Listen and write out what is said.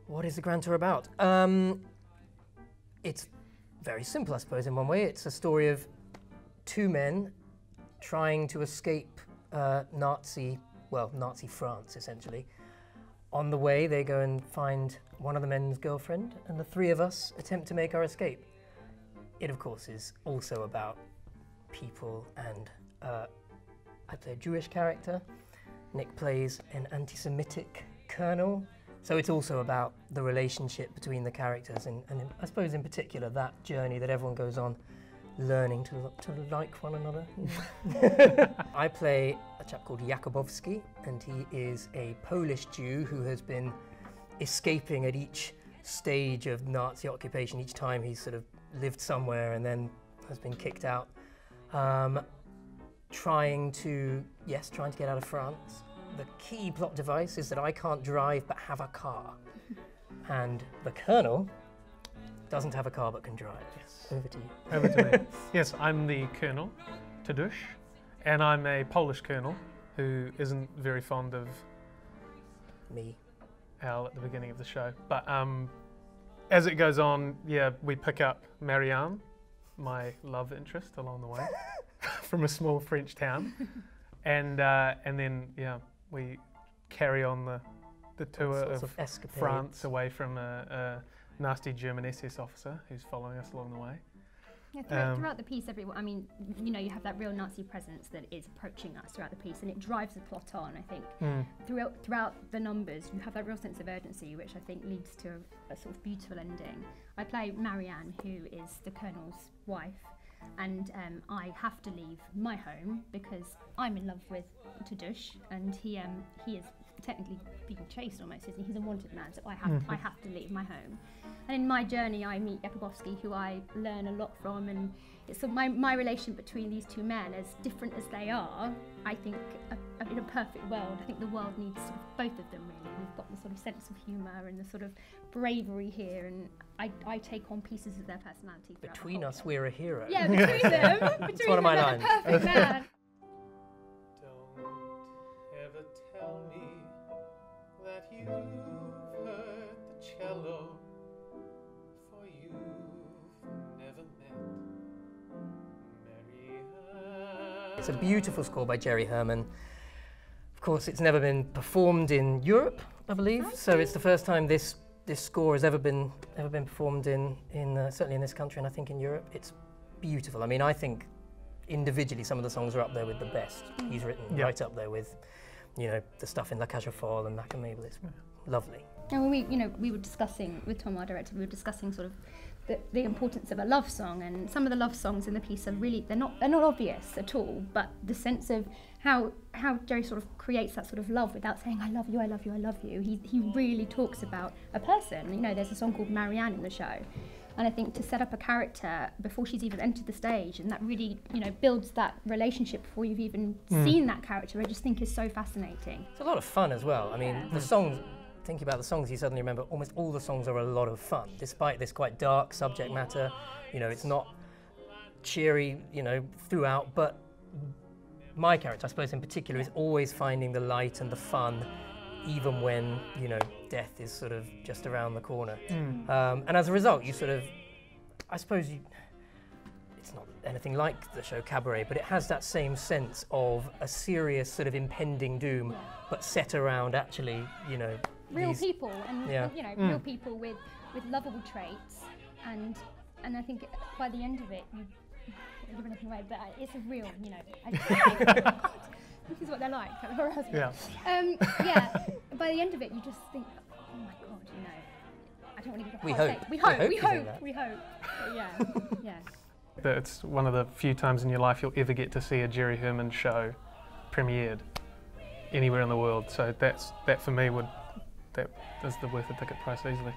What is the Grand Tour about? It's very simple, I suppose, in one way. It's a story of two men trying to escape Nazi France, essentially. On the way, they go and find one of the men's girlfriend, and the three of us attempt to make our escape. It, of course, is also about people, and I play a Jewish character. Nick plays an anti-Semitic colonel. So it's also about the relationship between the characters, and I suppose in particular that journey that everyone goes on, learning to like one another. I play a chap called Jakubowski, and he is a Polish Jew who has been escaping at each stage of Nazi occupation. Each time he's sort of lived somewhere and then has been kicked out, trying to get out of France. The key plot device is that I can't drive but have a car, and the Colonel doesn't have a car but can drive. Yes. Over to you. Over to me. Yes, I'm the Colonel, Tadeusz, and I'm a Polish Colonel who isn't very fond of me. Al at the beginning of the show. But as it goes on, yeah, we pick up Marianne, my love interest, along the way, from a small French town, and then yeah. We carry on the tour of France away from a nasty German SS officer who's following us along the way. Yeah, throughout the piece, you have that real Nazi presence that is approaching us throughout the piece, and it drives the plot on. I think throughout the numbers, you have that real sense of urgency, which I think leads to a sort of beautiful ending. I play Marianne, who is the Colonel's wife. And I have to leave my home because I'm in love with Tadeusz, and he is technically being chased almost, isn't he? He's a wanted man, so I have to leave my home. And in my journey, I meet Jakubowski, who I learn a lot from, and it's sort of my relation between these two men, as different as they are. I think in a perfect world, I think the world needs sort of both of them really. We've got the sort of sense of humour and the sort of bravery here, and I take on pieces of their personality. Between us, we're a hero. Yeah, between them. It's one of my lines. Perfect man. Don't ever tell me that you've heard the cello, for you've never met Marianne. It's a beautiful score by Herman. Of course, it's never been performed in Europe, I believe. So it's the first time this score has ever been performed in certainly in this country, and I think in Europe. It's beautiful. I mean, I think individually some of the songs are up there with the best he's written, right up there with, the stuff in La Cage aux Folles and Mac and Mabel. It's lovely. And we were discussing with Thom, our director, we were discussing sort of the importance of a love song, and some of the love songs in the piece are really they're not obvious at all, but the sense of how Jerry sort of creates that sort of love without saying I love you, I love you, I love you. He really talks about a person. There's a song called Marianne in the show, and I think to set up a character before she's even entered the stage, and that really builds that relationship before you've even seen that character, I just think is so fascinating. It's a lot of fun as well. I mean, the songs. Thinking about the songs, you suddenly remember almost all the songs are a lot of fun, despite this quite dark subject matter. It's not cheery, throughout, but my character, I suppose in particular, is always finding the light and the fun, even when, death is sort of just around the corner. And as a result, you sort of, I suppose it's not anything like the show Cabaret, but it has that same sense of a serious sort of impending doom, but set around actually, real people, and real people with lovable traits, and I think by the end of it, you don't give anything away, but it's a real, this is what they're like. By the end of it, you just think, oh my God, I don't want to give a hot take. We hope. But yeah. It's one of the few times in your life you'll ever get to see a Jerry Herman show premiered anywhere in the world. So that for me that is the worth the ticket price easily.